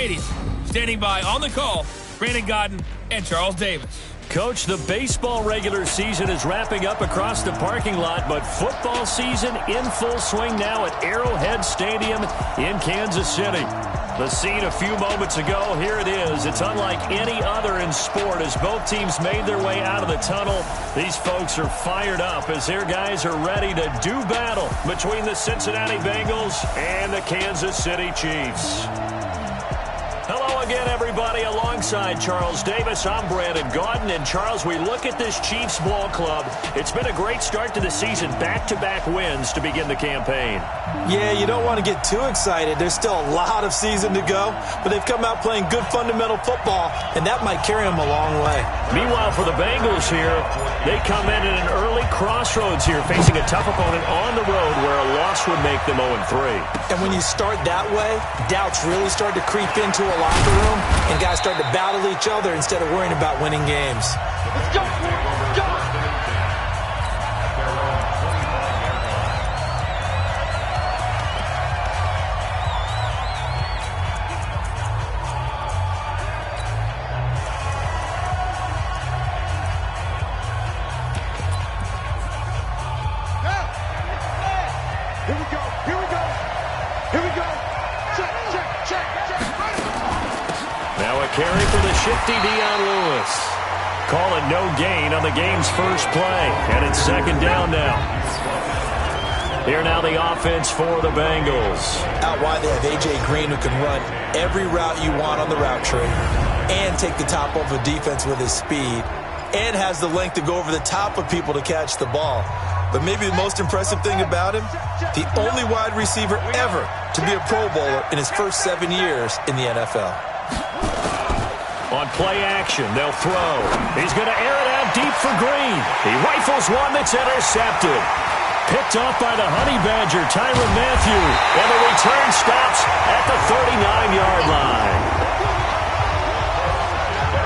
Stadium. Standing by on the call, Brandon Godden and Charles Davis. Coach, the baseball regular season is wrapping up across the parking lot, but football season in full swing now at Arrowhead Stadium in Kansas City. The scene a few moments ago, here it is. It's unlike any other in sport as both teams made their way out of the tunnel. These folks are fired up as their guys are ready to do battle between the Cincinnati Bengals and the Kansas City Chiefs. Hello again, everybody. Alongside Charles Davis, I'm Brandon Godden. And, Charles, we look at this Chiefs ball club. It's been a great start to the season. Back-to-back wins to begin the campaign. Yeah, you don't want to get too excited. There's still a lot of season to go. But they've come out playing good fundamental football, and that might carry them a long way. Meanwhile, for the Bengals here, they come in at an early crossroads here, facing a tough opponent on the road where a loss would make them 0-3. And when you start that way, doubts really start to creep into a locker room, and guys start to battle each other instead of worrying about winning games. Let's go! Go! Here we go! Here we go! Here we go! Check, check, check, check! Now a carry for the shifty Dion Lewis. Call it no gain on the game's first play. And it's second down now. Here now the offense for the Bengals. Out wide they have A.J. Green, who can run every route you want on the route tree and take the top off a defense with his speed and has the length to go over the top of people to catch the ball. But maybe the most impressive thing about him, the only wide receiver ever to be a Pro Bowler in his first 7 years in the NFL. On play action, they'll throw. He's going to air it out deep for Green. He rifles one that's intercepted. Picked off by the Honey Badger, Tyrann Mathieu. And the return stops at the 39-yard line.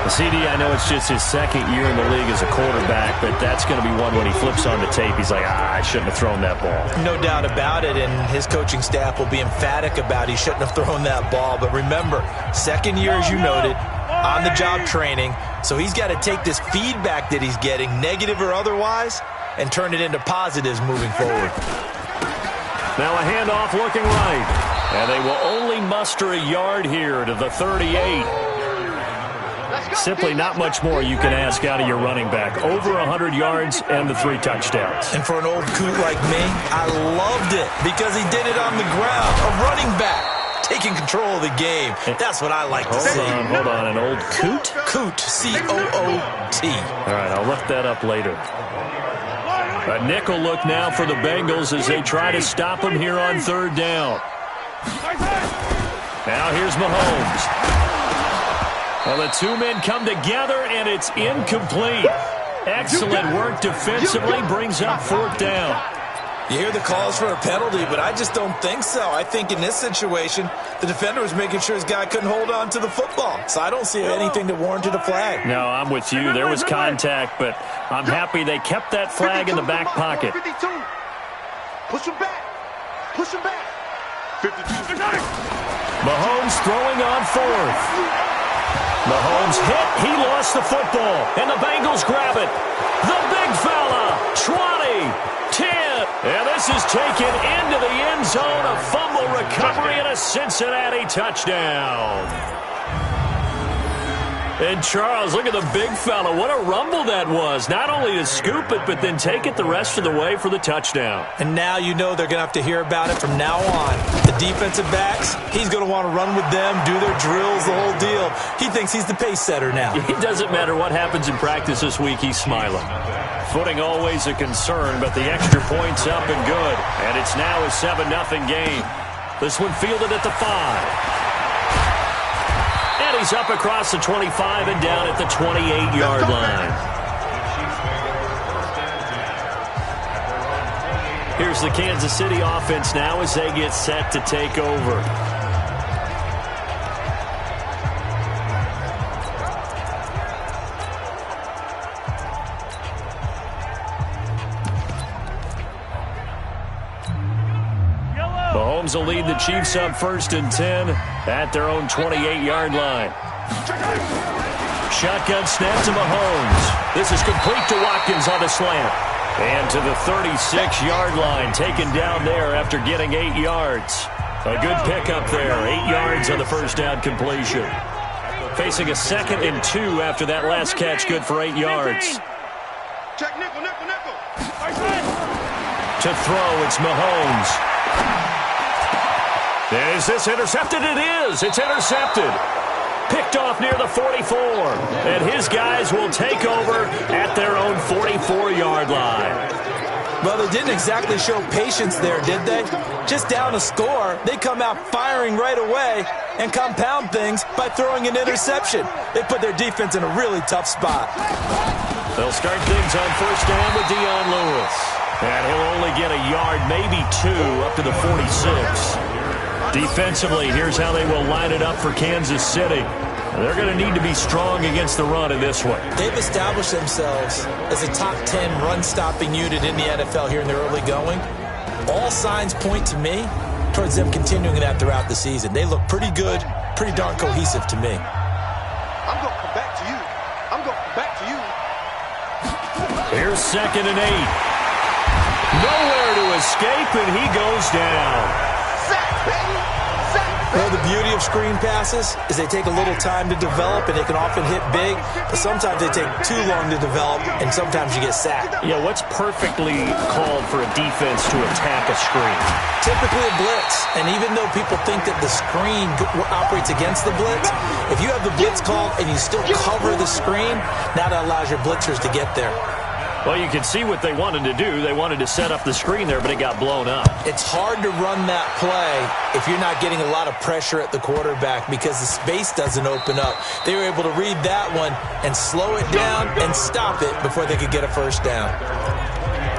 CD, I know it's just his second year in the league as a quarterback, but that's going to be one when he flips on the tape. He's like, I shouldn't have thrown that ball. No doubt about it, and his coaching staff will be emphatic about he shouldn't have thrown that ball. But remember, second year, as you noted, on-the-job training, so he's got to take this feedback that he's getting, negative or otherwise, and turn it into positives moving forward. Now a handoff looking right, and they will only muster a yard here to the 38. Simply not much more you can ask out of your running back. Over 100 yards and the 3 touchdowns. And for an old coot like me, I loved it because he did it on the ground. A running back taking control of the game. That's what I like to see. Hold on. An old coot? Coot, C-O-O-T. All right, I'll look that up later. A nickel look now for the Bengals as they try to stop him here on third down. Now here's Mahomes. Well, the two men come together, and it's incomplete. Excellent work defensively, brings up fourth down. You hear the calls for a penalty, but I just don't think so. I think in this situation, the defender was making sure his guy couldn't hold on to the football. So I don't see anything that warranted a flag. No, I'm with you. There was contact, but I'm happy they kept that flag in the back pocket. 52. Push him back. Push him back. 52. Mahomes throwing on fourth. Mahomes hit. He lost the football. And the Bengals grab it. The big fella. 20. 10. And this is taken into the end zone. A fumble recovery and a Cincinnati touchdown. And Charles, look at the big fella. What a rumble that was. Not only to scoop it, but then take it the rest of the way for the touchdown. And now you know they're going to have to hear about it from now on. The defensive backs, he's going to want to run with them, do their drills, the whole deal. He thinks he's the pace setter now. It doesn't matter what happens in practice this week, he's smiling. Footing always a concern, but the extra point's up and good. And it's now a 7-0 game. This one fielded at the 5. And he's up across the 25 and down at the 28-yard line. Here's the Kansas City offense now as they get set to take over. Mahomes will lead the Chiefs up 1st and 10 at their own 28-yard line. Shotgun snap to Mahomes. This is complete to Watkins on a slant. And to the 36-yard line, taken down there after getting 8 yards. A good pickup there, 8 yards on the first down completion. Facing a 2nd and 2 after that last catch, good for 8 yards. Check nickel, nickel, nickel. To throw, it's Mahomes. Is this intercepted? It is. It's intercepted. Picked off near the 44. And his guys will take over at their own 44-yard line. Well, they didn't exactly show patience there, did they? Just down a score, they come out firing right away and compound things by throwing an interception. They put their defense in a really tough spot. They'll start things on 1st down with Dion Lewis. And he'll only get a yard, maybe 2, up to the 46. Defensively, here's how they will line it up for Kansas City. They're going to need to be strong against the run in this one. They've established themselves as a top 10 run-stopping unit in the NFL here in their early going. All signs point to me towards them continuing that throughout the season. They look pretty good, pretty darn cohesive to me. I'm going to come back to you. I'm going to come back to you. Here's 2nd and 8. Nowhere to escape, and he goes down. Well, the beauty of screen passes is they take a little time to develop, and they can often hit big, but sometimes they take too long to develop, and sometimes you get sacked. Yeah, what's perfectly called for a defense to attack a screen? Typically a blitz, and even though people think that the screen operates against the blitz, if you have the blitz called and you still cover the screen, now that allows your blitzers to get there. Well, you can see what they wanted to do. They wanted to set up the screen there, but it got blown up. It's hard to run that play if you're not getting a lot of pressure at the quarterback because the space doesn't open up. They were able to read that one and slow it down and stop it before they could get a 1st down.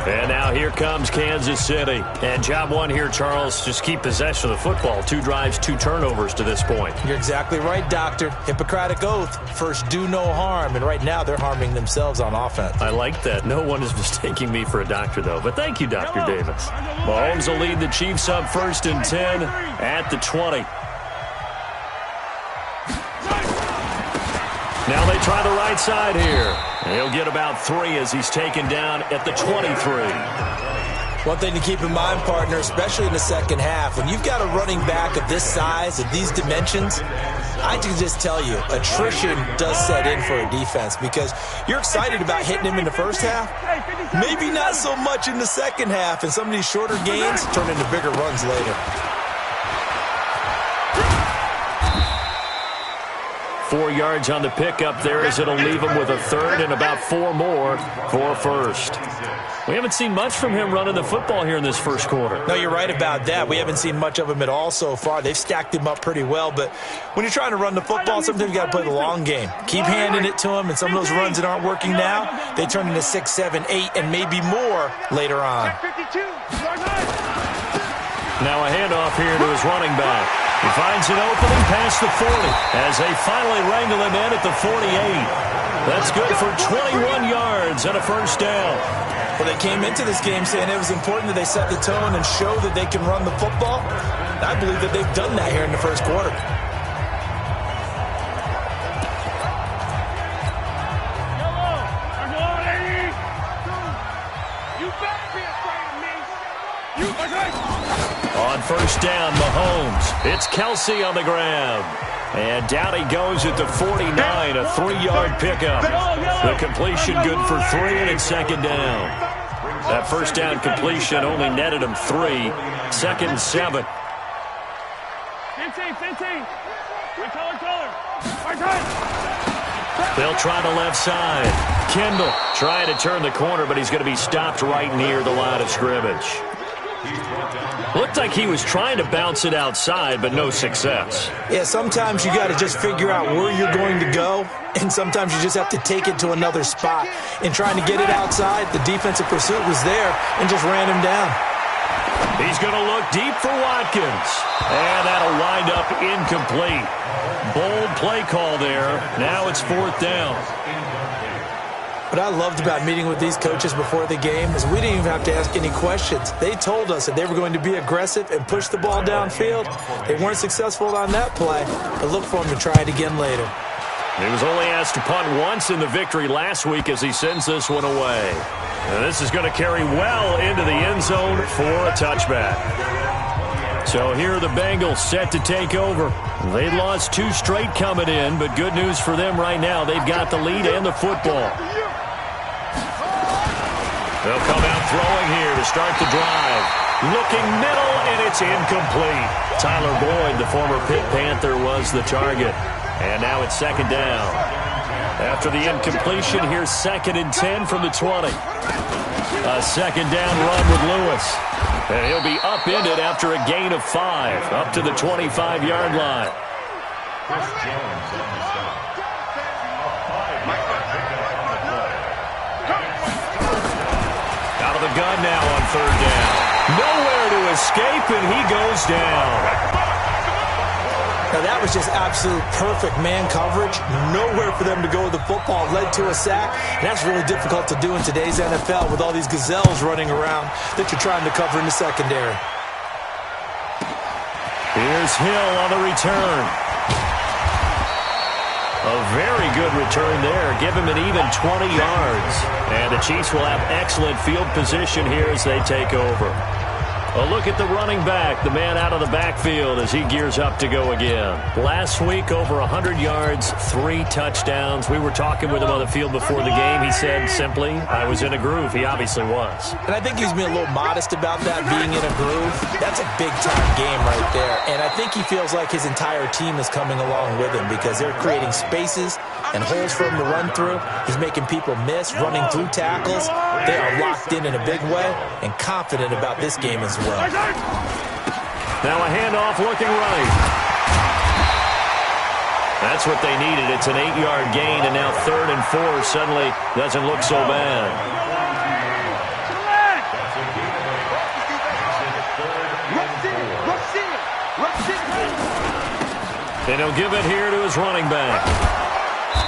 And now here comes Kansas City. And job one here, Charles, just keep possession of the football. 2 drives, 2 turnovers to this point. You're exactly right, Doctor. Hippocratic oath. First, do no harm. And right now, they're harming themselves on offense. I like that. No one is mistaking me for a doctor, though. But thank you, Dr. Davis. Mahomes will lead the Chiefs up 1st and 10 at the 20. Now they try the right side here. He'll get about 3 as he's taken down at the 23. One thing to keep in mind, partner, especially in the second half, when you've got a running back of this size, of these dimensions, I can just tell you, attrition does set in for a defense because you're excited about hitting him in the first half, maybe not so much in the second half, and some of these shorter gains turn into bigger runs later. 4 yards on the pickup there as it'll leave him with a 3rd and about 4 more for 1st. We haven't seen much from him running the football here in this first quarter. No, you're right about that. We haven't seen much of him at all so far. They've stacked him up pretty well, but when you're trying to run the football, sometimes you got to play the long game. Keep handing it to him, and some of those runs that aren't working now, they turn into 6, 7, 8, and maybe more later on. Now a handoff here to his running back. He finds an opening past the 40 as they finally wrangle him in at the 48. That's good for 21 yards and a 1st down. Well, they came into this game saying it was important that they set the tone and show that they can run the football. I believe that they've done that here in the first quarter. On 1st down, Mahomes. It's Kelsey on the grab. And down he goes at the 49, a 3-yard pickup. The completion good for 3, and it's 2nd down. That 1st down completion only netted him 3. 2nd and 7. 15. They'll try the left side. Kendall trying to turn the corner, but he's going to be stopped right near the line of scrimmage. Looked like he was trying to bounce it outside, but no success. Yeah, sometimes you got to just figure out where you're going to go, and sometimes you just have to take it to another spot. In trying to get it outside, the defensive pursuit was there and just ran him down. He's going to look deep for Watkins, and that'll wind up incomplete. Bold play call there. Now it's 4th down. What I loved about meeting with these coaches before the game is we didn't even have to ask any questions. They told us that they were going to be aggressive and push the ball downfield. They weren't successful on that play, but look for them to try it again later. He was only asked to punt once in the victory last week as he sends this one away. And this is going to carry well into the end zone for a touchback. So here are the Bengals set to take over. They lost 2 straight coming in, but good news for them right now. They've got the lead and the football. They'll come out throwing here to start the drive. Looking middle, and it's incomplete. Tyler Boyd, the former Pitt Panther, was the target. And now it's second down. After the incompletion, here's 2nd and 10 from the 20. A second down run with Lewis. And he'll be upended after a gain of 5, up to the 25-yard line. Out of the gun now on 3rd down. Nowhere to escape, and he goes down. Now, that was just absolute perfect man coverage. Nowhere for them to go with the football. Led to a sack. And that's really difficult to do in today's NFL with all these gazelles running around that you're trying to cover in the secondary. Here's Hill on the return. A very good return there. Give him an even 20 yards. And the Chiefs will have excellent field position here as they take over. A look at the running back, the man out of the backfield as he gears up to go again. Last week, over 100 yards, 3 touchdowns. We were talking with him on the field before the game. He said simply, I was in a groove. He obviously was. And I think he's being a little modest about that, being in a groove. That's a big-time game right there. And I think he feels like his entire team is coming along with him because they're creating spaces and holes for him to run through. He's making people miss, running through tackles. They are locked in a big way and confident about this game as well. Now a handoff looking right. That's what they needed. It's an 8-yard gain, and now 3rd and 4 suddenly doesn't look so bad. And he'll give it here to his running back.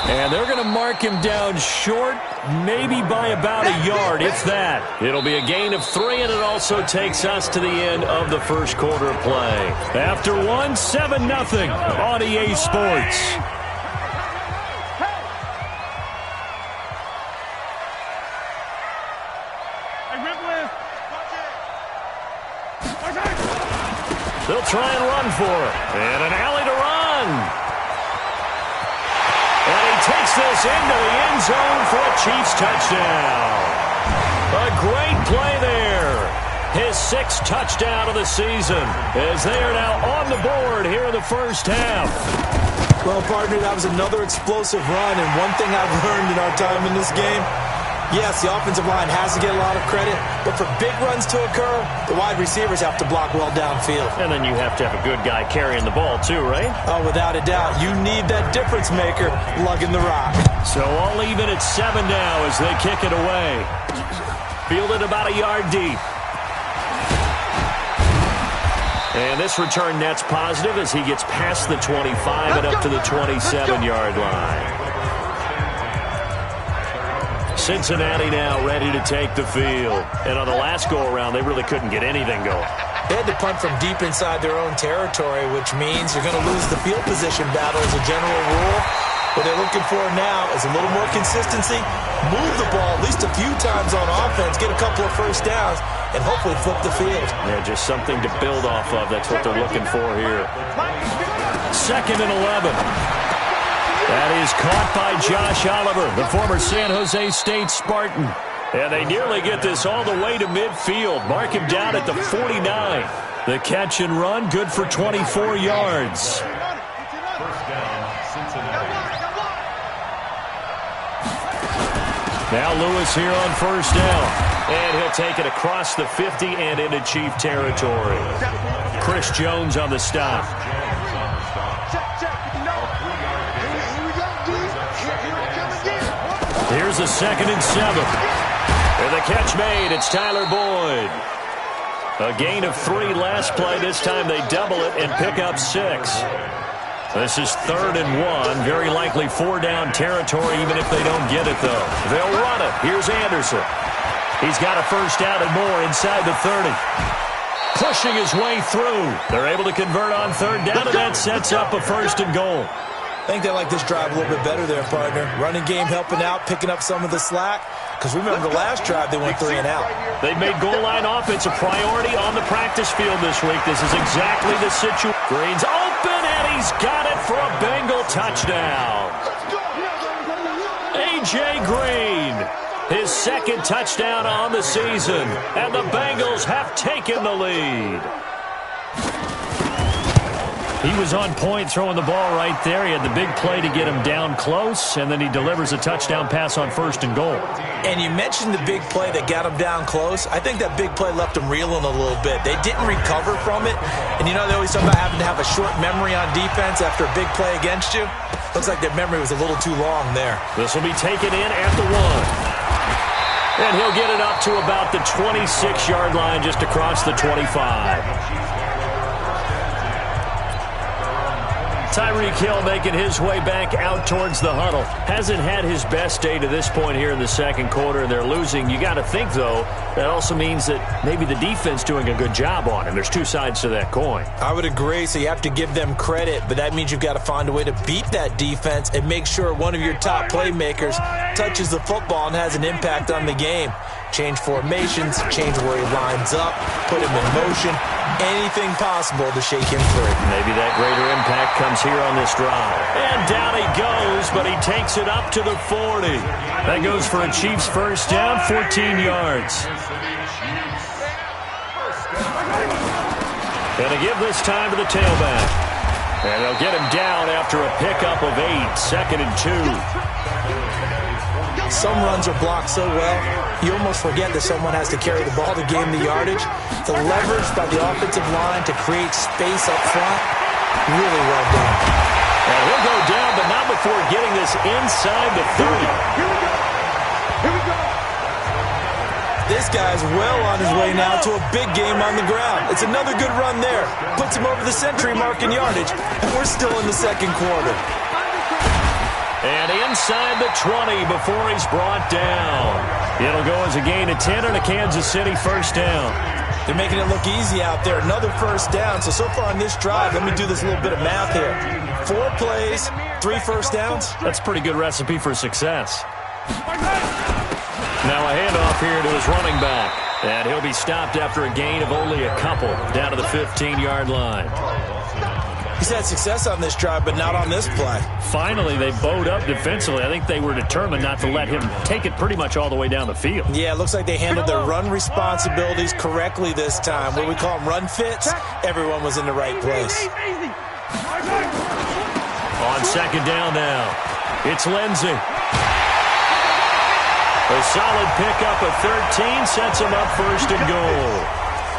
And they're going to mark him down short, maybe by about a yard, if that. It'll be a gain of 3, and it also takes us to the end of the first quarter play. After 1, 7-0 on EA Sports. They'll try and run for it. And an alley to run. And he takes this into the end zone for a Chiefs touchdown. A great play there. His 6th touchdown of the season as they are now on the board here in the first half. Well, partner, that was another explosive run. And one thing I've learned in our time in this game, yes, the offensive line has to get a lot of credit, but for big runs to occur, the wide receivers have to block well downfield. And then you have to have a good guy carrying the ball too, right? Oh, without a doubt. You need that difference maker lugging the rock. So all even at 7 now as they kick it away. Fielded about a yard deep. And this return net's positive as he gets past the 25 and up to the 27-yard line. Cincinnati now ready to take the field. And on the last go-around, they really couldn't get anything going. They had to punt from deep inside their own territory, which means you're going to lose the field position battle as a general rule. What they're looking for now is a little more consistency, move the ball at least a few times on offense, get a couple of first downs, and hopefully flip the field. Yeah, just something to build off of. That's what they're looking for here. 2nd and 11. That is caught by Josh Oliver, the former San Jose State Spartan. And they nearly get this all the way to midfield. Mark him down at the 49. The catch and run, good for 24 yards. Now Lewis here on 1st down. And he'll take it across the 50 and into Chief territory. Chris Jones on the stop. Here's the 2nd and 7. And the catch made. It's Tyler Boyd. A gain of 3 last play. This time they double it and pick up 6. This is 3rd and 1. Very likely 4-down territory, even if they don't get it, though. They'll run it. Here's Anderson. He's got a first down and more inside the 30. Pushing his way through. They're able to convert on 3rd down, and that sets up a 1st and goal. I think they like this drive a little bit better there, partner. Running game helping out, picking up some of the slack. Because remember, the last drive, they went 3 and out. They've made goal line offense a priority on the practice field this week. This is exactly the situation. Green's open, and he's got it for a Bengal touchdown. A.J. Green, his 2nd touchdown on the season, and the Bengals have taken the lead. He was on point throwing the ball right there. He had the big play to get him down close, and then he delivers a touchdown pass on 1st and goal. And you mentioned the big play that got him down close. I think that big play left him reeling a little bit. They didn't recover from it. And you know, they always talk about having to have a short memory on defense after a big play against you. Looks like their memory was a little too long there. This will be taken in at the 1. And he'll get it up to about the 26-yard line, just across the 25. Tyreek Hill making his way back out towards the huddle. Hasn't had his best day to this point here in the 2nd quarter, and they're losing. You got to think, though, that also means that maybe the defense doing a good job on him. There's 2 sides to that coin. I would agree, so you have to give them credit, but that means you've got to find a way to beat that defense and make sure one of your top playmakers touches the football and has an impact on the game. Change formations, change where he lines up, put him in motion, anything possible to shake him free. Maybe that greater impact comes here on this drive. And down he goes, but he takes it up to the 40. That goes for a Chiefs first down, 14 yards. Going to give this time to the tailback. And they'll get him down after a pickup of 8, 2nd and 2. Some runs are blocked so well, you almost forget that someone has to carry the ball to gain the yardage. The leverage by the offensive line to create space up front, really well done. And he'll go down, but not before getting this inside the 30. Here we go. Here we go. This guy's well on his way now to a big game on the ground. It's another good run there. Puts him over the century mark in yardage, and we're still in the 2nd quarter. And inside the 20 before he's brought down. It'll go as a gain of 10 and a Kansas City first down. They're making it look easy out there. Another first down. So far on this drive, let me do this little bit of math here. 4 plays, 3 first downs. That's a pretty good recipe for success. Now a handoff here to his running back. And he'll be stopped after a gain of only a couple down to the 15-yard line. He's had success on this drive, but not on this play. Finally, they bowed up defensively. I think they were determined not to let him take it pretty much all the way down the field. Yeah, it looks like they handled their run responsibilities correctly this time. What we call them run fits, everyone was in the right place. On 2nd down now, it's Lindsey. A solid pickup of 13 sets him up 1st and goal.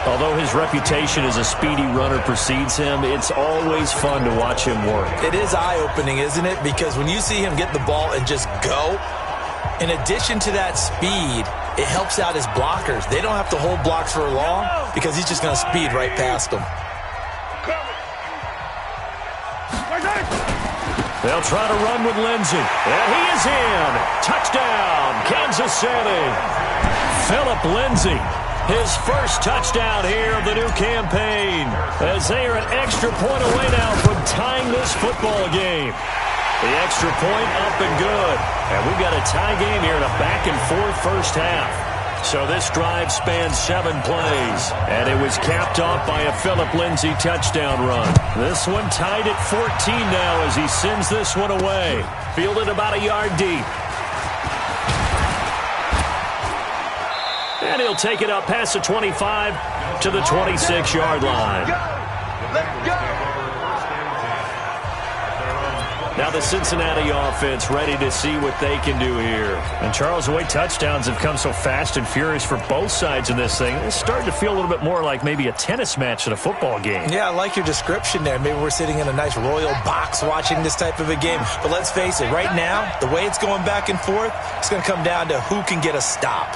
Although his reputation as a speedy runner precedes him, it's always fun to watch him work. It is eye-opening, isn't it? Because when you see him get the ball and just go, in addition to that speed, it helps out his blockers. They don't have to hold blocks for long because he's just going to speed right past them. They'll try to run with Lindsey. And he is in. Touchdown, Kansas City. Philip Lindsey. His first touchdown here of the new campaign, as they are an extra point away now from tying this football game. The extra point up and good. And we've got a tie game here in a back-and-forth first half. So this drive spans 7 plays, and it was capped off by a Philip Lindsey touchdown run. This one tied at 14 now as he sends this one away. Fielded about a yard deep. And he'll take it up past the 25 to the 26-yard line. Let's go. Now the Cincinnati offense ready to see what they can do here. And Charles, the way touchdowns have come so fast and furious for both sides in this thing, it's starting to feel a little bit more like maybe a tennis match than a football game. Yeah, I like your description there. Maybe we're sitting in a nice royal box watching this type of a game. But let's face it, right now, the way it's going back and forth, it's going to come down to who can get a stop.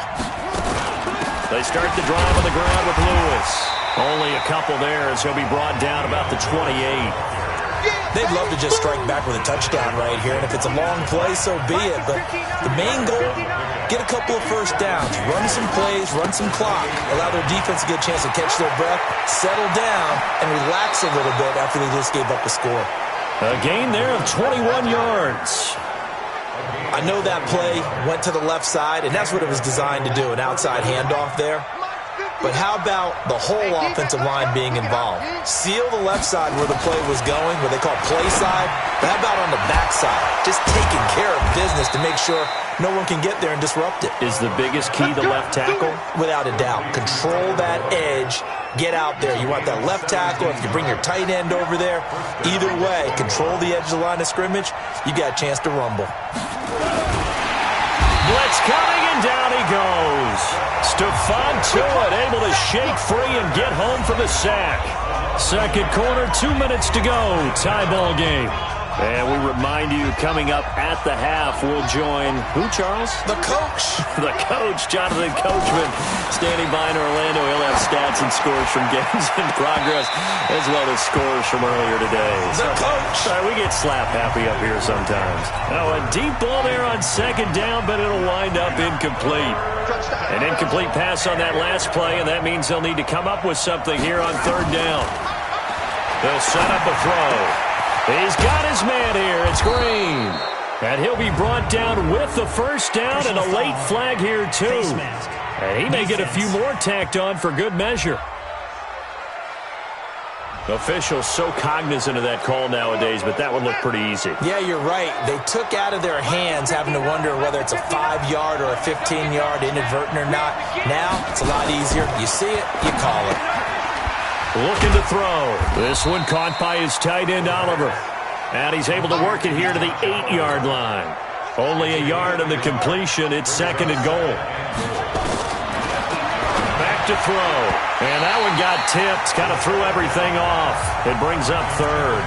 They start the drive on the ground with Lewis. Only a couple there as he'll be brought down about the 28. They'd love to just strike back with a touchdown right here, and if it's a long play, so be it. But the main goal, get a couple of first downs, run some plays, run some clock, allow their defense to get a chance to catch their breath, settle down, and relax a little bit after they just gave up a score. A gain there of 21 yards. I know that play went to the left side, and that's what it was designed to do, an outside handoff there. But how about the whole offensive line being involved? Seal the left side where the play was going, what they call play side. But how about on the back side? Just taking care of business to make sure no one can get there and disrupt it. Is the biggest key the left tackle? Without a doubt. Control that edge. Get out there. You want that left tackle. If you bring your tight end over there, either way, control the edge of the line of scrimmage, you got a chance to rumble. Blitz coming, and down he goes. Stephon Tuitt able to shake free and get home for the sack. Second quarter, 2 minutes to go. Tie ball game. And we remind you, coming up at the half, we'll join, who, Charles? The coach. The coach, Jonathan Coachman, standing by in Orlando. He'll have stats and scores from games in progress, as well as scores from earlier today. The coach. Sorry, we get slap happy up here sometimes. Now, a deep ball there on second down, but it'll wind up incomplete. An incomplete pass on that last play, and that means they'll need to come up with something here on third down. They'll set up a throw. He's got his man here. It's Green. And he'll be brought down with the first down and a late flag here, too. And he may get a few more tacked on for good measure. Officials so cognizant of that call nowadays, but that would look pretty easy. Yeah, you're right. They took out of their hands having to wonder whether it's a 5-yard or a 15-yard inadvertent or not. Now, it's a lot easier. You see it, you call it. Looking to throw. This one caught by his tight end, Oliver. And he's able to work it here to the 8-yard line. Only a yard of the completion. It's second and goal. Back to throw. And that one got tipped. Kind of threw everything off. It brings up third.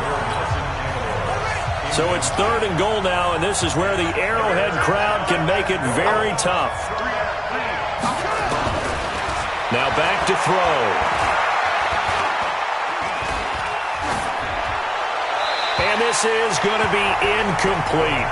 So it's third and goal now, and this is where the Arrowhead crowd can make it very tough. Now back to throw. And this is going to be incomplete.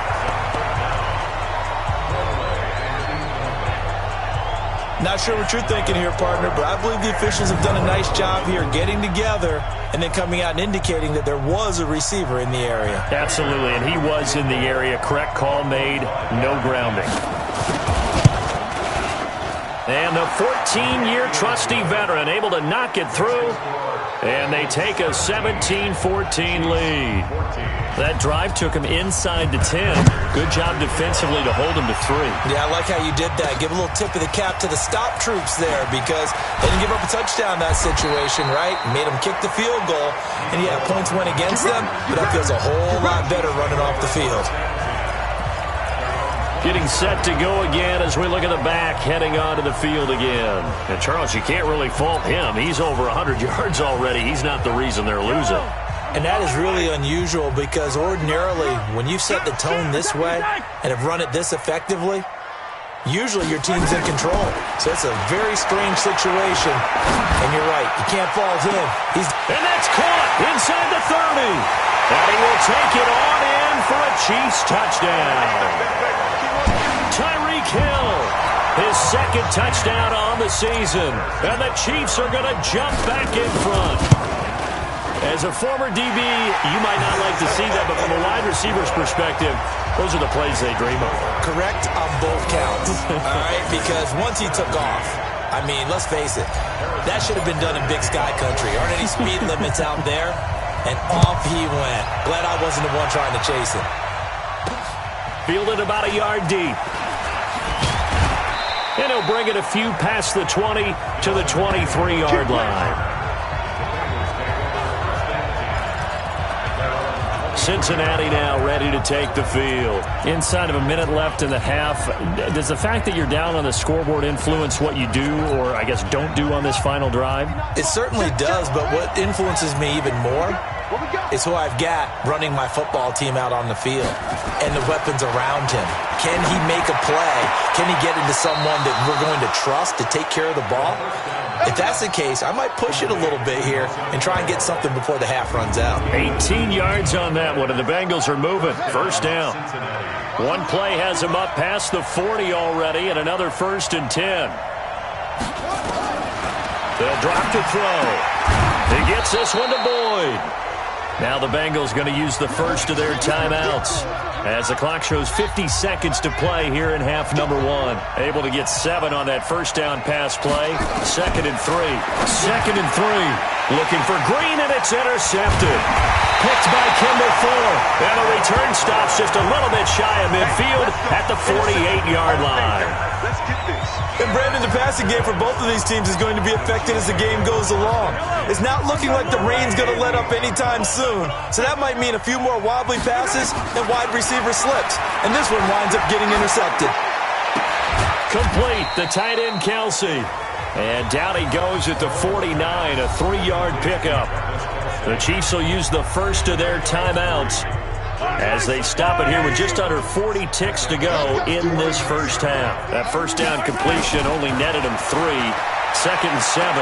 Not sure what you're thinking here, partner, but I believe the officials have done a nice job here getting together and then coming out and indicating that there was a receiver in the area. Absolutely, and he was in the area. Correct call made, no grounding. And the 14-year trusty veteran able to knock it through. And they take a 17-14 lead. That drive took him inside the 10. Good job defensively to hold him to 3. Yeah, I like how you did that. Give a little tip of the cap to the stop troops there because they didn't give up a touchdown in that situation, right? Made them kick the field goal. And yeah, points went against them, but that feels a whole lot better running off the field. Getting set to go again as we look at the back, heading onto the field again. And Charles, you can't really fault him. He's over 100 yards already. He's not the reason they're losing. And that is really unusual because ordinarily when you set the tone this way and have run it this effectively, usually your team's in control. So it's a very strange situation. And you're right, you can't fault him. And that's caught inside the 30. And he will take it on in for a Chiefs touchdown. Tyreek Hill, his second touchdown on the season. And the Chiefs are going to jump back in front. As a former DB, you might not like to see that, but from a wide receiver's perspective, those are the plays they dream of. Correct on both counts, all right? Because once he took off, I mean, let's face it, that should have been done in Big Sky Country. Aren't any speed limits out there? And off he went. Glad I wasn't the one trying to chase him. Fielded about a yard deep. And he'll bring it a few past the 20 to the 23-yard line. Cincinnati now ready to take the field. Inside of a minute left in the half, does the fact that you're down on the scoreboard influence what you do or, I guess, don't do on this final drive? It certainly does, but what influences me even more is who I've got running my football team out on the field and the weapons around him. Can he make a play? Can he get into someone that we're going to trust to take care of the ball? If that's the case, I might push it a little bit here and try and get something before the half runs out. 18 yards on that one, and the Bengals are moving. First down. One play has him up past the 40 already, and another 1st and 10. They'll drop to throw. He gets this one to Boyd. Now the Bengals going to use the first of their timeouts as the clock shows 50 seconds to play here in half number 1. Able to get 7 on that first down pass play. 2nd and 3. 2nd and 3. Looking for Green, and it's intercepted. Picked by Kendall Fuller. And the return stops just a little bit shy of midfield at the 48-yard line. Let's get this. And Brandon, the passing game for both of these teams is going to be affected as the game goes along. It's not looking like the rain's going to let up anytime soon. So that might mean a few more wobbly passes and wide receiver slips. And this one winds up getting intercepted. Complete, the tight end Kelsey. And down he goes at the 49, a 3-yard pickup. The Chiefs will use the first of their timeouts as they stop it here with just under 40 ticks to go in this first half. That first down completion only netted him 3. 2nd and 7.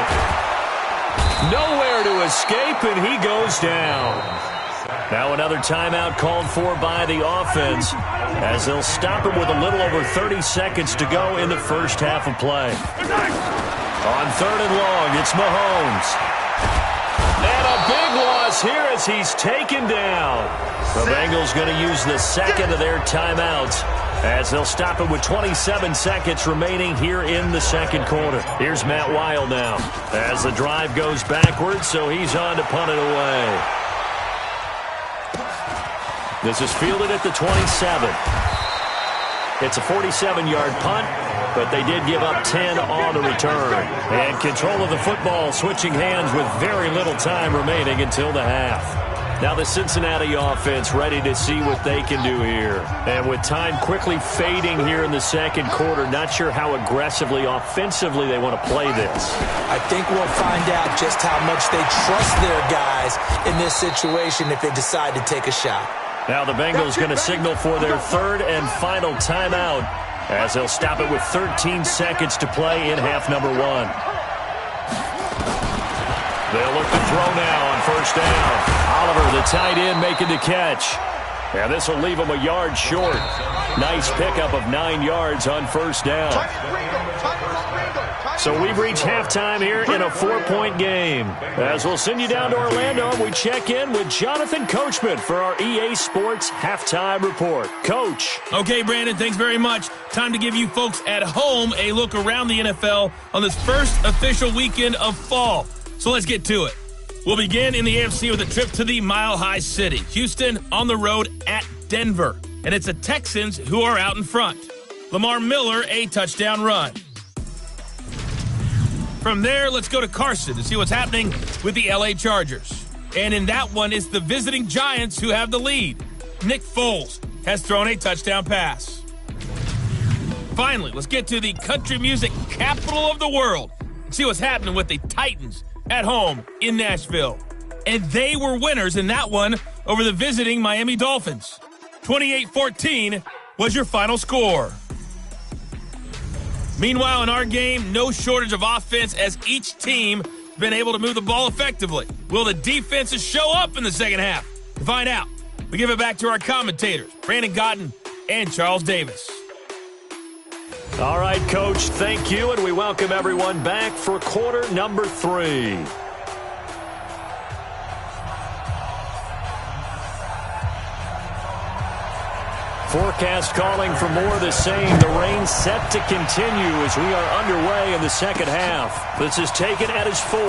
Nowhere to escape, and he goes down. Now another timeout called for by the offense as they'll stop it with a little over 30 seconds to go in the first half of play. On 3rd and long, it's Mahomes. And a big loss here as he's taken down. The Bengals going to use the second of their timeouts as they'll stop it with 27 seconds remaining here in the second quarter. Here's Matt Weil now as the drive goes backwards, so he's on to punt it away. This is fielded at the 27. It's a 47-yard punt, but they did give up 10 on the return. And control of the football switching hands with very little time remaining until the half. Now the Cincinnati offense ready to see what they can do here. And with time quickly fading here in the second quarter, not sure how aggressively, offensively they want to play this. I think we'll find out just how much they trust their guys in this situation if they decide to take a shot. Now the Bengals going to signal for their 3rd and final timeout as they'll stop it with 13 seconds to play in half number 1. They'll look to throw now on first down. Oliver, the tight end, making the catch. And this will leave him a yard short. Nice pickup of 9 yards on first down. So we've reached halftime here in a 4-point game. As we'll send you down to Orlando, and we check in with Jonathan Coachman for our EA Sports Halftime Report. Coach. Okay, Brandon, thanks very much. Time to give you folks at home a look around the NFL on this first official weekend of fall. So let's get to it. We'll begin in the AFC with a trip to the Mile High City. Houston on the road at Denver. And it's the Texans who are out in front. Lamar Miller, a touchdown run. From there, let's go to Carson to see what's happening with the LA Chargers. And in that one, it's the visiting Giants who have the lead. Nick Foles has thrown a touchdown pass. Finally, let's get to the country music capital of the world and see what's happening with the Titans at home in Nashville. And they were winners in that one over the visiting Miami Dolphins. 28-14 was your final score. Meanwhile, in our game, no shortage of offense as each team has been able to move the ball effectively. Will the defenses show up in the second half? To find out, we give it back to our commentators, Brandon Godden and Charles Davis. All right, Coach, thank you, and we welcome everyone back for quarter number 3. Forecast calling for more of the same. The rain set to continue as we are underway in the second half. This is taken at his 4. And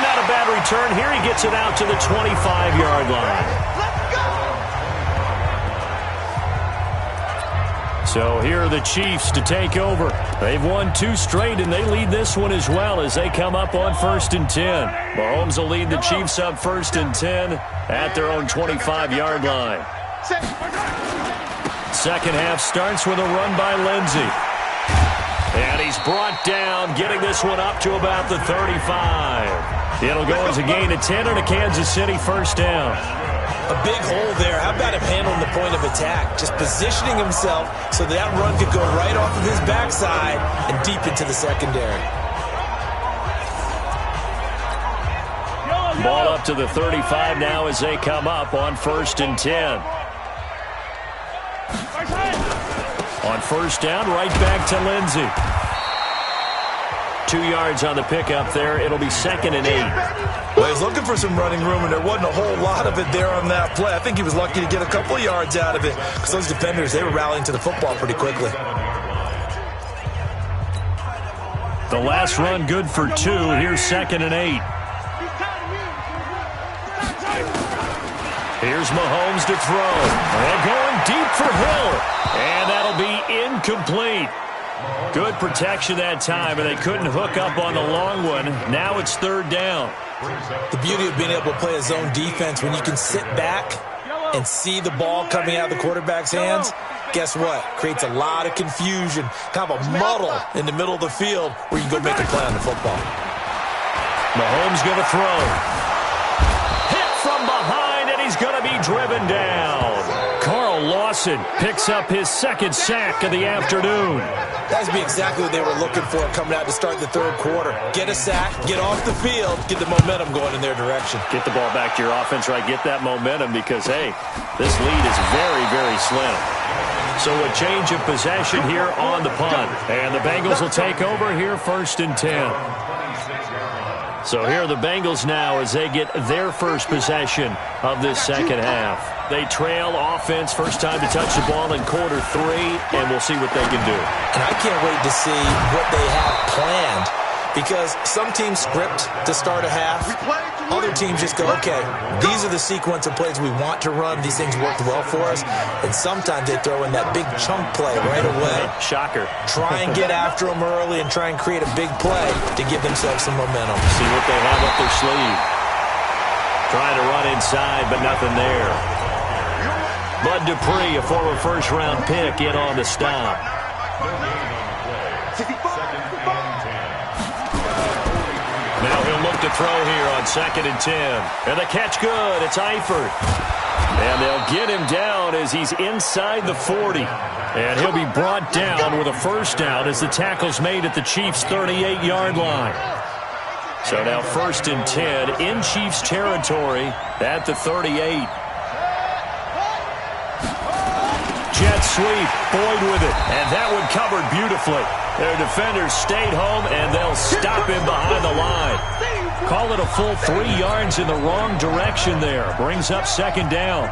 not a bad return here. He gets it out to the 25-yard line. So here are the Chiefs to take over. They've won 2 straight, and they lead this one as well as they come up on 1st and 10. Mahomes will lead the Chiefs up 1st and 10 at their own 25-yard line. Second half starts with a run by Lindsey. And he's brought down, getting this one up to about the 35. It'll go as a gain of 10 and a Kansas City first down. A big hole there. How about him handling the point of attack? Just positioning himself so that run could go right off of his backside and deep into the secondary. Ball up to the 35 now as they come up on 1st and 10. On first down, right back to Lindsey. 2 yards on the pickup there. It'll be 2nd and 8. Well, he's looking for some running room, and there wasn't a whole lot of it there on that play. I think he was lucky to get a couple yards out of it because those defenders, they were rallying to the football pretty quickly. The last run good for 2. Here's 2nd and 8. Here's Mahomes to throw. And going deep for Hill. And that'll be incomplete. Good protection that time, and they couldn't hook up on the long one. Now it's 3rd down. The beauty of being able to play a zone defense, when you can sit back and see the ball coming out of the quarterback's hands, guess what? Creates a lot of confusion, kind of a muddle in the middle of the field where you can go make a play on the football. Mahomes going to throw. Hit from behind, and he's going to be driven down. Carl Lawson picks up his 2nd sack of the afternoon. That would be exactly what they were looking for coming out to start the 3rd quarter. Get a sack, get off the field, get the momentum going in their direction. Get the ball back to your offense, right? Get that momentum because, hey, this lead is very, very slim. So a change of possession here on the punt. And the Bengals will take over here 1st and 10. So here are the Bengals now as they get their first possession of this 2nd half. They trail offense, first time to touch the ball in quarter 3, and we'll see what they can do. And I can't wait to see what they have planned because some teams script to start a half. Other teams just go, okay, these are the sequence of plays we want to run. These things worked well for us. And sometimes they throw in that big chunk play right away. Shocker. Try and get after them early and try and create a big play to give themselves some momentum. See what they have up their sleeve. Trying to run inside, but nothing there. Bud Dupree, a former first-round pick, in on the stop. Now he'll look to throw here on 2nd and 10. And the catch good. It's Eifert. And they'll get him down as he's inside the 40. And he'll be brought down with a first down as the tackle's made at the Chiefs' 38-yard line. So now 1st and 10 in Chiefs territory at the 38. Jet sweep, Boyd with it, and that one covered beautifully. Their defenders stayed home, and they'll stop him behind the line. Call it a full 3 yards in the wrong direction there. Brings up 2nd down.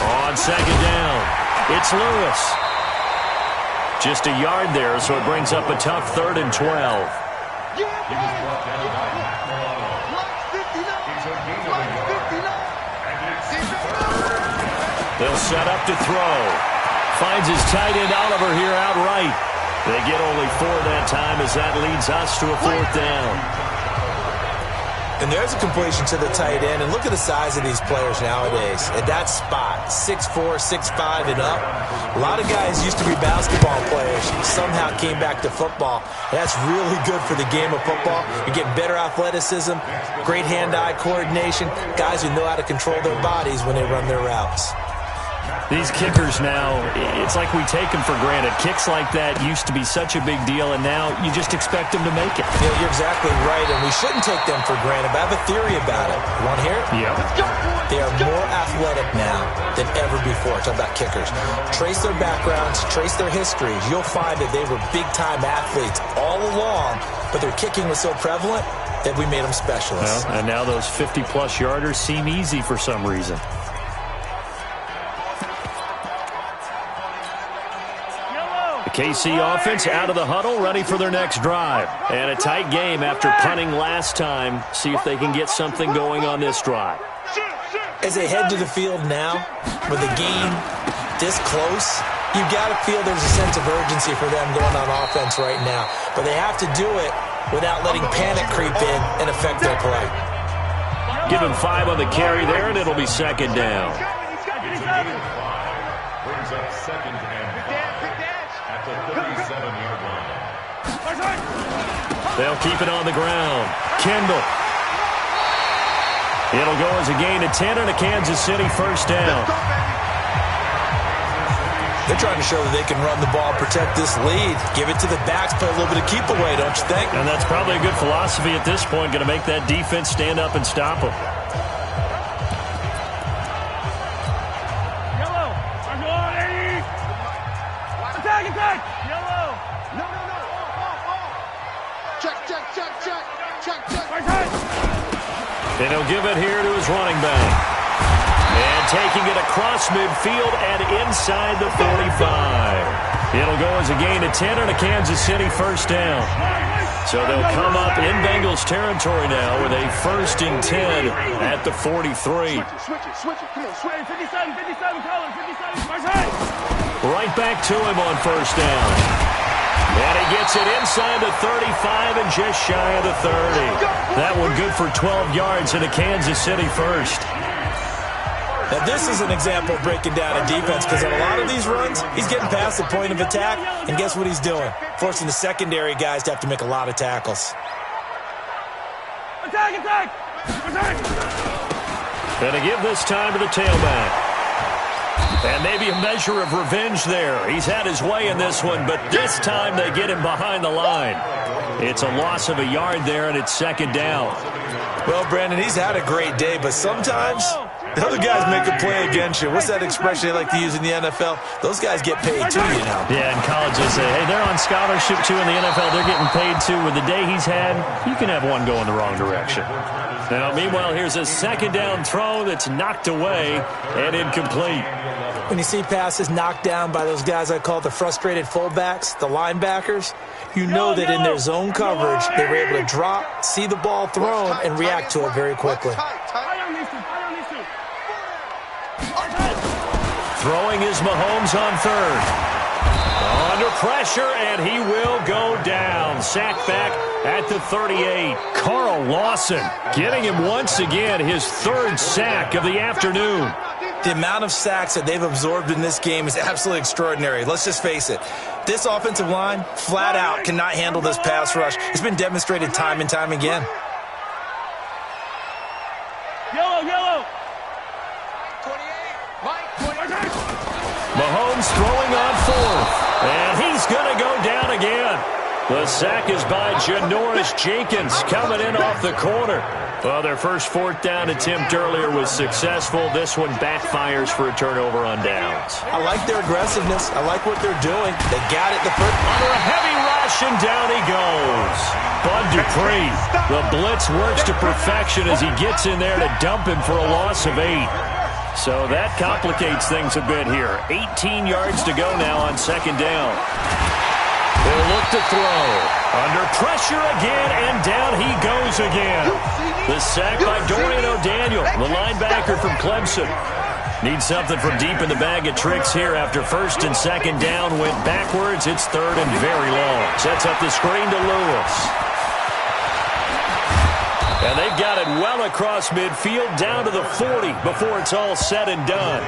On 2nd down, it's Lewis. Just a yard there, so it brings up a tough 3rd and 12. They'll set up to throw. Finds his tight end Oliver here outright. They get only 4 that time as that leads us to a 4th down. And there's a completion to the tight end. And look at the size of these players nowadays. At that spot, 6'4", 6'5", and up. A lot of guys used to be basketball players. Somehow came back to football. And that's really good for the game of football. You get better athleticism, great hand-eye coordination, guys who know how to control their bodies when they run their routes. These kickers now, it's like we take them for granted. Kicks like that used to be such a big deal, and now you just expect them to make it. Yeah, you're exactly right, and we shouldn't take them for granted, but I have a theory about it. You want to hear it? Yeah. They are more athletic now than ever before. Talk about kickers. Trace their backgrounds, trace their histories. You'll find that they were big-time athletes all along, but their kicking was so prevalent that we made them specialists. Well, and now those 50-plus yarders seem easy for some reason. KC offense out of the huddle, ready for their next drive. And a tight game after punting last time. See if they can get something going on this drive. As they head to the field now, with the game this close, you've got to feel there's a sense of urgency for them going on offense right now. But they have to do it without letting panic creep in and affect their play. Give him 5 on the carry there, and it'll be 2nd down. Brings up 2nd and 5 at the 37-yard line. They'll keep it on the ground. Kendall. It'll go as a gain of 10 and a Kansas City first down. They're trying to show that they can run the ball, protect this lead, give it to the backs, play a little bit of keep away, don't you think? And that's probably a good philosophy at this point, going to make that defense stand up and stop them. Yellow. Attack. Yellow. No. Check. And he'll give it here to his running back. And taking it across midfield and inside the 45. It'll go as a gain of 10 and a Kansas City first down. So they'll come up in Bengals territory now with a 1st and 10 at the 43. Switch it. Come on, switch. 57, color, 57. Right back to him on first down. And he gets it inside the 35 and just shy of the 30. That one good for 12 yards in a Kansas City first. Now, this is an example of breaking down a defense because on a lot of these runs, he's getting past the point of attack, and guess what he's doing? Forcing the secondary guys to have to make a lot of tackles. Attack! And to give this time to the tailback. And maybe a measure of revenge there. He's had his way in this one, but this time they get him behind the line. It's a loss of a yard there, and it's 2nd down. Well, Brandon, he's had a great day, but sometimes the other guys make a play against you. What's that expression they like to use in the NFL? Those guys get paid too, you know. Yeah, in college they say, hey, they're on scholarship too. In the NFL, they're getting paid too. With the day he's had, you can have one going the wrong direction. Now, meanwhile, here's a 2nd down throw that's knocked away and incomplete. When you see passes knocked down by those guys I call the frustrated fullbacks, the linebackers, you know that in their zone coverage, they were able to drop, see the ball thrown, and react to it very quickly. Throwing is Mahomes on 3rd. Under pressure, and he will go down. Sacked back at the 38. Carl Lawson getting him once again his 3rd sack of the afternoon. The amount of sacks that they've absorbed in this game is absolutely extraordinary. Let's just face it. This offensive line, flat out, cannot handle this pass rush. It's been demonstrated time and time again. Yellow. 28. Mahomes throwing on 4th. And he's going to go down again. The sack is by Janoris Jenkins coming in off the corner. Well, their first 4th down attempt earlier was successful. This one backfires for a turnover on downs. I like their aggressiveness. I like what they're doing. They got it the first. Under a heavy rush, and down he goes. Bud Dupree. The blitz works to perfection as he gets in there to dump him for a loss of 8. So that complicates things a bit here. 18 yards to go now on 2nd down. They'll look to throw. Under pressure again, and down he goes again. The sack by Dorian O'Daniel, the linebacker from Clemson. Needs something from deep in the bag of tricks here after 1st and 2nd down. Went backwards. It's 3rd and very long. Sets up the screen to Lewis. And they've got it well across midfield down to the 40 before it's all said and done.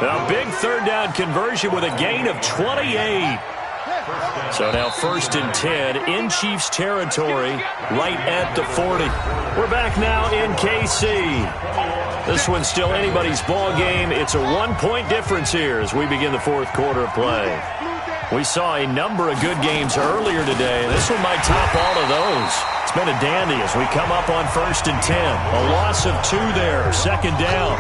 A big 3rd down conversion with a gain of 28. So now 1st and 10 in Chiefs territory right at the 40. We're back now in KC. This one's still anybody's ball game. It's a 1-point difference here as we begin the 4th quarter of play. We saw a number of good games earlier today. This one might top all of those. It's been a dandy as we come up on 1st and 10. A loss of 2 there, 2nd down.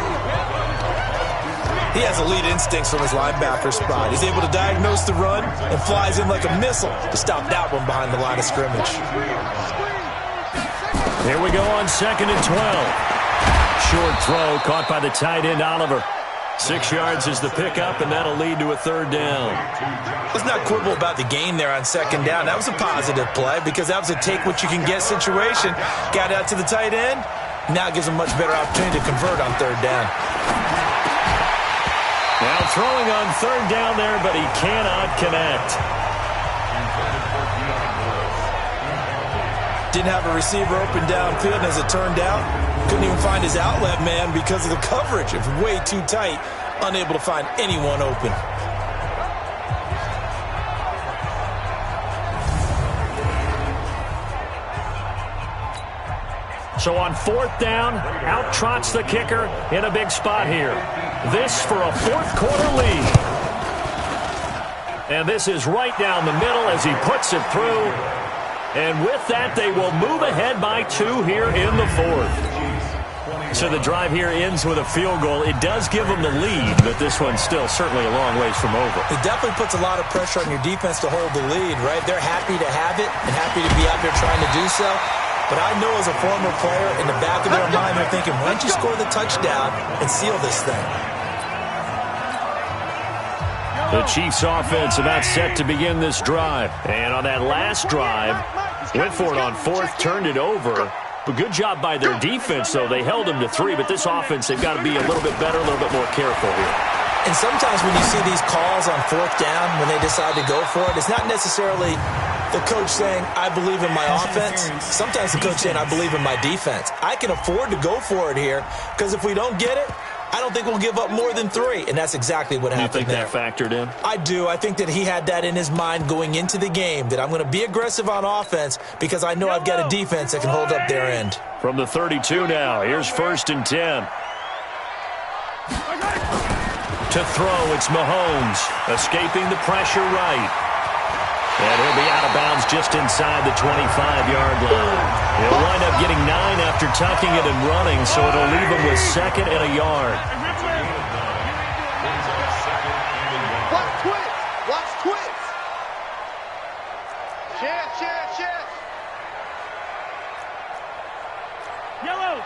He has elite instincts from his linebacker spot. He's able to diagnose the run and flies in like a missile to stop that one behind the line of scrimmage. Here we go on 2nd and 12. Short throw caught by the tight end Oliver. 6 yards is the pickup, and that'll lead to a 3rd down. Let's not quibble about the gain there on 2nd down. That was a positive play because that was a take-what-you-can-get situation. Got out to the tight end. Now it gives him a much better opportunity to convert on 3rd down. Now throwing on 3rd down there, but he cannot connect. Didn't have a receiver open downfield, and as it turned out, couldn't even find his outlet man because of the coverage. It was way too tight, unable to find anyone open. So on 4th down, out trots the kicker in a big spot here. This for a 4th quarter lead. And this is right down the middle as he puts it through. And with that, they will move ahead by 2 here in the 4th. So the drive here ends with a field goal. It does give them the lead, but this one's still certainly a long ways from over. It definitely puts a lot of pressure on your defense to hold the lead, right? They're happy to have it and happy to be out there trying to do so. But I know as a former player, in the back of their mind, they're thinking, why don't you score the touchdown and seal this thing? The Chiefs offense about set to begin this drive. And on that last drive, went for it on 4th, turned it over. But good job by their defense, though. They held them to 3, but this offense, they've got to be a little bit better, a little bit more careful here. And sometimes when you see these calls on 4th down, when they decide to go for it, it's not necessarily the coach saying, I believe in my offense. Sometimes the coach saying, I believe in my defense. I can afford to go for it here, because if we don't get it, I don't think we'll give up more than 3, and that's exactly what happened there. You think that factored in? I do. I think that he had that in his mind going into the game, that I'm going to be aggressive on offense because I know I've got a defense that can hold up their end. From the 32 now, here's 1st and 10. To throw, it's Mahomes, escaping the pressure right. And he'll be out of bounds just inside the 25-yard line. He'll wind up getting 9 after tucking it and running, so it'll leave him with 2nd and a yard. Watch twins. Watch twins. Share. Yellow.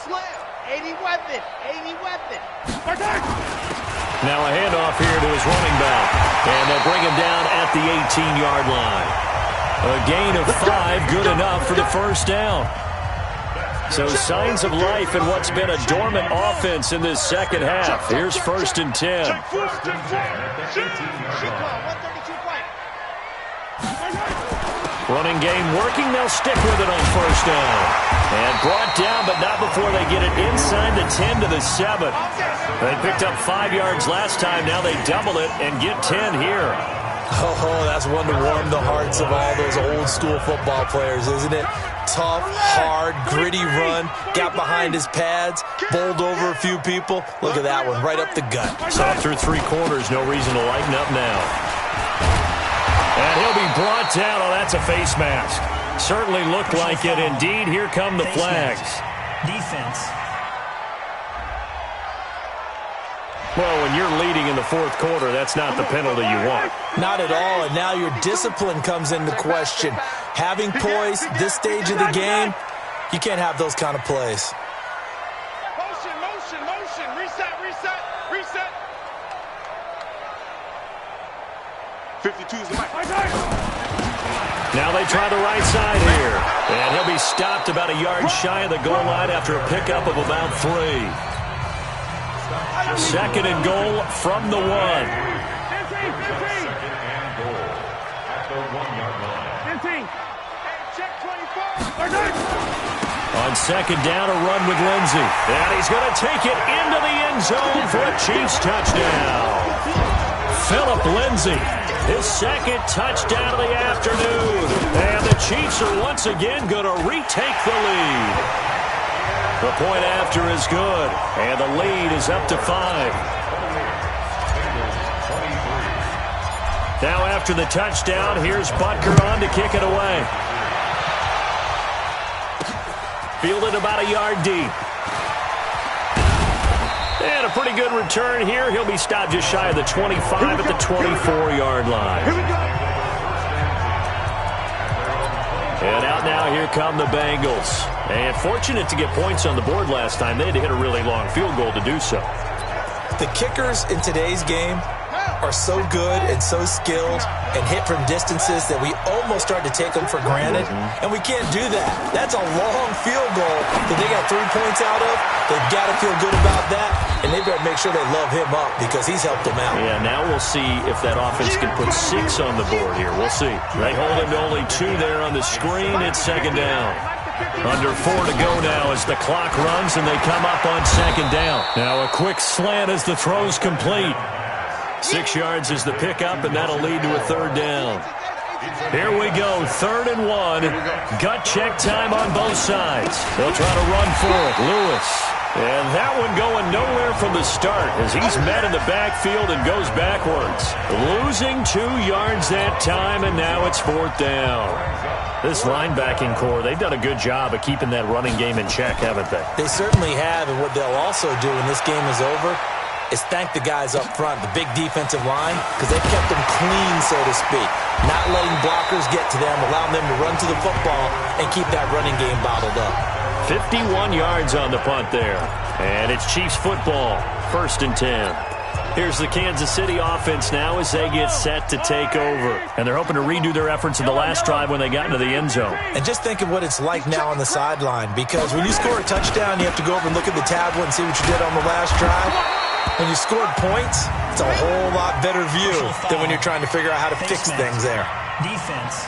Slam. 80 weapon. Now a handoff here to his running back. And they'll bring him down at the 18-yard line. A gain of 5, good enough for the 1st down. So signs of life in what's been a dormant offense in this 2nd half. Here's 1st and 10. Running game working. They'll stick with it on 1st down. And brought down, but not before they get it inside the 10 to the 7. They picked up 5 yards last time. Now they double it and get 10 here. Oh, that's one to warm the hearts of all those old-school football players, isn't it? Tough, hard, gritty run, got behind his pads, bowled over a few people. Look at that one, right up the gut. So through 3 quarters, no reason to lighten up now. And he'll be brought down. Oh, that's a face mask. Certainly looked like it. Indeed, here come the flags. Defense. Well, when you're leading in the 4th quarter, that's not the penalty you want. Not at all, and now your discipline comes into question. Having poise this stage of the game, you can't have those kind of plays. Motion. Reset. 52's the mic. Now they try the right side here. And he'll be stopped about a yard shy of the goal line after a pickup of about 3. 2nd and goal from the 1. On 2nd down, a run with Lindsey. And he's going to take it into the end zone for a Chiefs touchdown. Phillip Lindsey, his 2nd touchdown of the afternoon. And the Chiefs are once again going to retake the lead. The point after is good, and the lead is up to 5. Now after the touchdown, here's Butker on to kick it away. Fielded about a yard deep. And a pretty good return here. He'll be stopped just shy of the 25 at the 24-yard line. And out now, here come the Bengals. And fortunate to get points on the board last time. They had to hit a really long field goal to do so. The kickers in today's game are so good and so skilled and hit from distances that we almost start to take them for granted. And we can't do that. That's a long field goal that they got 3 points out of. They've got to feel good about that, and they better make sure they love him up because he's helped them out. Yeah, now we'll see if that offense can put 6 on the board here. We'll see. They hold him to only 2 there on the screen. It's 2nd down. Under 4 to go now as the clock runs and they come up on 2nd down. Now a quick slant as the throw's complete. 6 yards is the pickup, and that'll lead to a third down. Here we go, 3rd and 1. Gut check time on both sides. They'll try to run for it. Lewis. And that one going nowhere from the start as he's met in the backfield and goes backwards. Losing 2 yards that time, and now it's 4th down. This linebacking core, they've done a good job of keeping that running game in check, haven't they? They certainly have, and what they'll also do when this game is over is thank the guys up front, the big defensive line, because they've kept them clean, so to speak. Not letting blockers get to them, allowing them to run to the football and keep that running game bottled up. 51 yards on the punt there. And it's Chiefs football, 1st and 10. Here's the Kansas City offense now as they get set to take over. And they're hoping to redo their efforts in the last drive when they got into the end zone. And just think of what it's like now on the sideline, because when you score a touchdown, you have to go over and look at the tablet and see what you did on the last drive. When you scored points, it's a whole lot better view than when you're trying to figure out how to fix things there. Defense.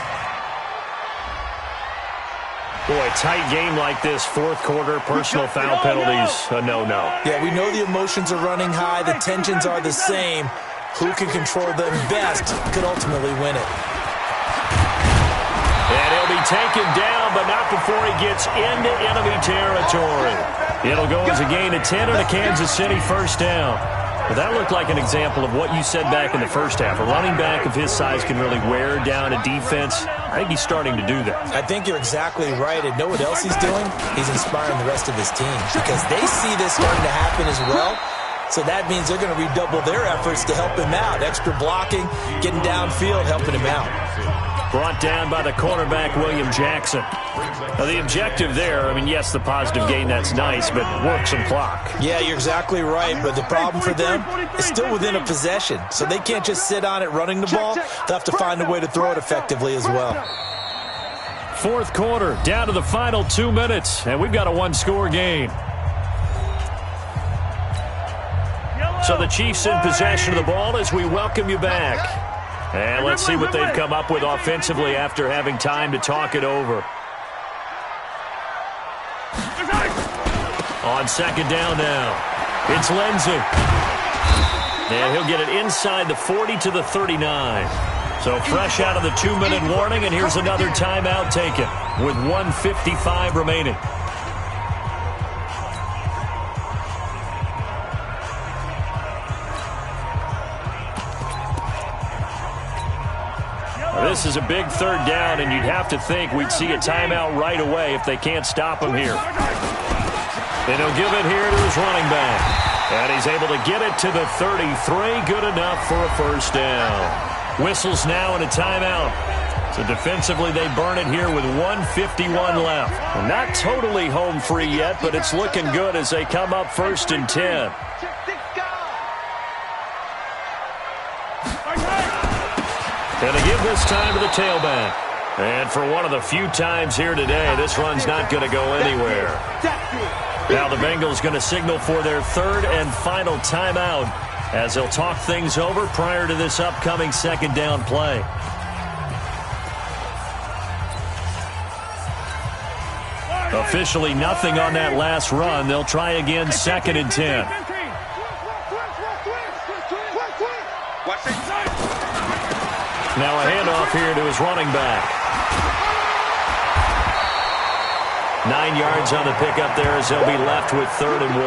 Boy, tight game like this, 4th quarter, personal foul penalties, a no-no. Yeah, we know the emotions are running high, the tensions are the same. Who can control them best could ultimately win it. And he'll be taken down, but not before he gets into enemy territory. It'll go as a gain of 10 and a Kansas City 1st down. But that looked like an example of what you said back in the first half. A running back of his size can really wear down a defense. I think he's starting to do that. I think you're exactly right. And know what else he's doing? He's inspiring the rest of his team because they see this starting to happen as well. So that means they're going to redouble their efforts to help him out. Extra blocking, getting downfield, helping him out. Brought down by the cornerback, William Jackson. Now, the objective there, I mean, yes, the positive gain, that's nice, but work some clock. Yeah, you're exactly right, but the problem for them is still within a possession, so they can't just sit on it running the ball. They'll have to find a way to throw it effectively as well. 4th quarter, down to the final 2 minutes, and we've got a 1-score game. So the Chiefs in possession of the ball as we welcome you back. And let's see what they've come up with offensively after having time to talk it over. On 2nd down now, it's Lindsey. And he'll get it inside the 40 to the 39. So fresh out of the 2-minute warning, and here's another timeout taken with 1:55 remaining. This is a big 3rd down, and you'd have to think we'd see a timeout right away if they can't stop him here. And he'll give it here to his running back. And he's able to get it to the 33. Good enough for a 1st down. Whistles now and a timeout. So defensively, they burn it here with 1:51 left. Well, not totally home free yet, but it's looking good as they come up 1st and 10. And they give this time to the tailback. And for one of the few times here today, this run's not going to go anywhere. Now the Bengals going to signal for their 3rd and final timeout as they'll talk things over prior to this upcoming 2nd down play. Officially nothing on that last run. They'll try again 2nd and 10. Now a handoff here to his running back. 9 yards on the pickup there as they'll be left with 3rd and 1.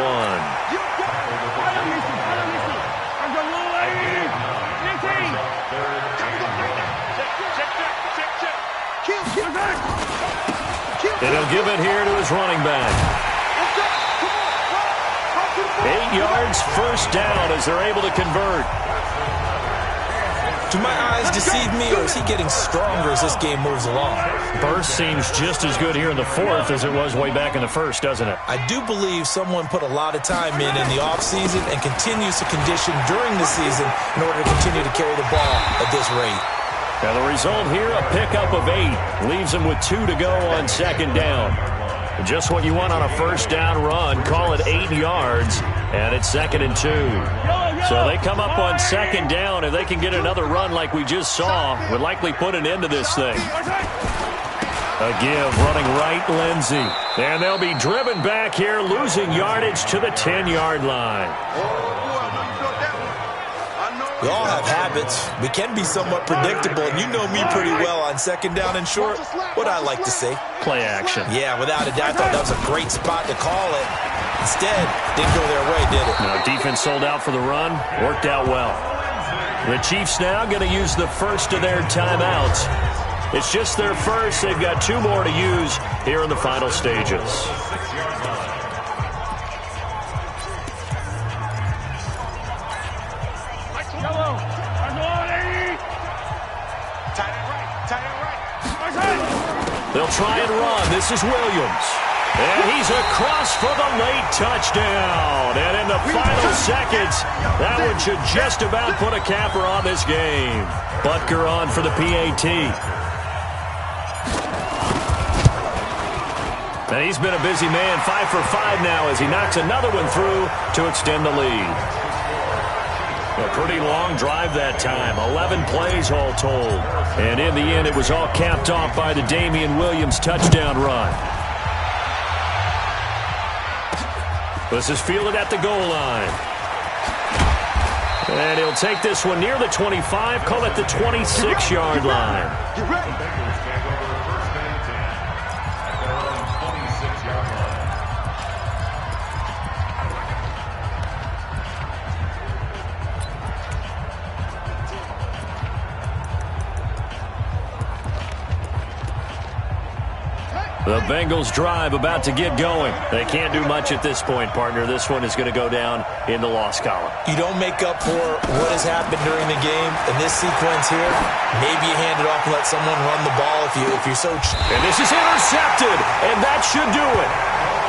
And he'll give it here to his running back. 8 yards, 1st down as they're able to convert. Do my eyes deceive me, or is he getting stronger as this game moves along? Burst seems just as good here in the 4th as it was way back in the 1st, doesn't it? I do believe someone put a lot of time in the offseason and continues to condition during the season in order to continue to carry the ball at this rate. Now the result here, a pickup of 8. Leaves them with 2 to go on 2nd down. Just what you want on a 1st down run. Call it 8 yards, and it's 2nd and 2. So they come up on 2nd down. If they can get another run like we just saw, would likely put an end to this thing. A give, running right, Lindsey. And they'll be driven back here, losing yardage to the 10-yard line. We all have habits. We can be somewhat predictable, and you know me pretty well on second down and short. What I like to say. Play action. Yeah, without a doubt, I thought that was a great spot to call it. Instead, didn't go their way, did it? No, defense sold out for the run. Worked out well. The Chiefs now going to use the first of their timeouts. It's just their first. They've got 2 more to use here in the final stages. They'll try and run. This is Williams. And he's across for the late touchdown. And in the final seconds, that one should just about put a capper on this game. Butker on for the PAT. And he's been a busy man, 5 for 5 now as he knocks another one through to extend the lead. A pretty long drive that time, 11 plays all told. And in the end, it was all capped off by the Damian Williams touchdown run. This is fielded at the goal line. And he'll take this one near the 25, call it the 26-yard line. Get ready. The Bengals drive about to get going. They can't do much at this point, partner. This one is going to go down in the loss column. You don't make up for what has happened during the game. In this sequence here, maybe you hand it off and let someone run the ball if you're so... And this is intercepted, and that should do it.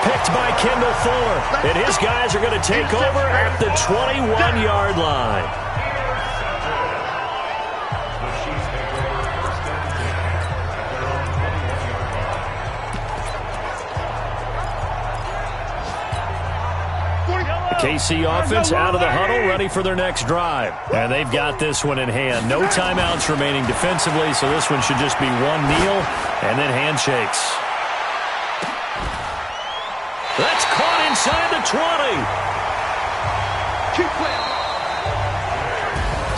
Picked by Kendall Fuller, and his guys are going to take over at the 21-yard line. KC offense out of the huddle, ready for their next drive. And they've got this one in hand. No timeouts remaining defensively, so this one should just be one kneel and then handshakes. That's caught inside the 20. Keep playing.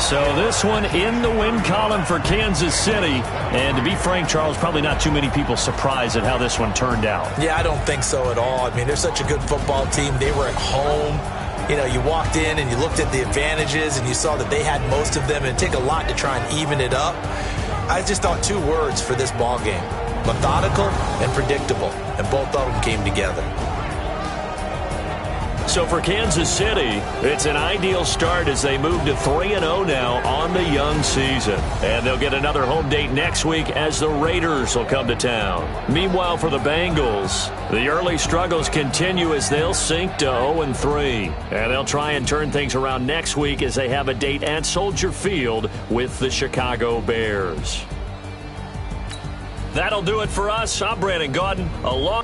So this one in the win column for Kansas City. And to be frank, Charles, probably not too many people surprised at how this one turned out. Yeah, I don't think so at all. I mean, they're such a good football team. They were at home. You know, you walked in and you looked at the advantages and you saw that they had most of them. And it'd take a lot to try and even it up. I just thought 2 words for this ball game: methodical and predictable. And both of them came together. So for Kansas City, it's an ideal start as they move to 3-0 now on the young season. And they'll get another home date next week as the Raiders will come to town. Meanwhile, for the Bengals, the early struggles continue as they'll sink to 0-3. And they'll try and turn things around next week as they have a date at Soldier Field with the Chicago Bears. That'll do it for us. I'm Brandon Gaudin, along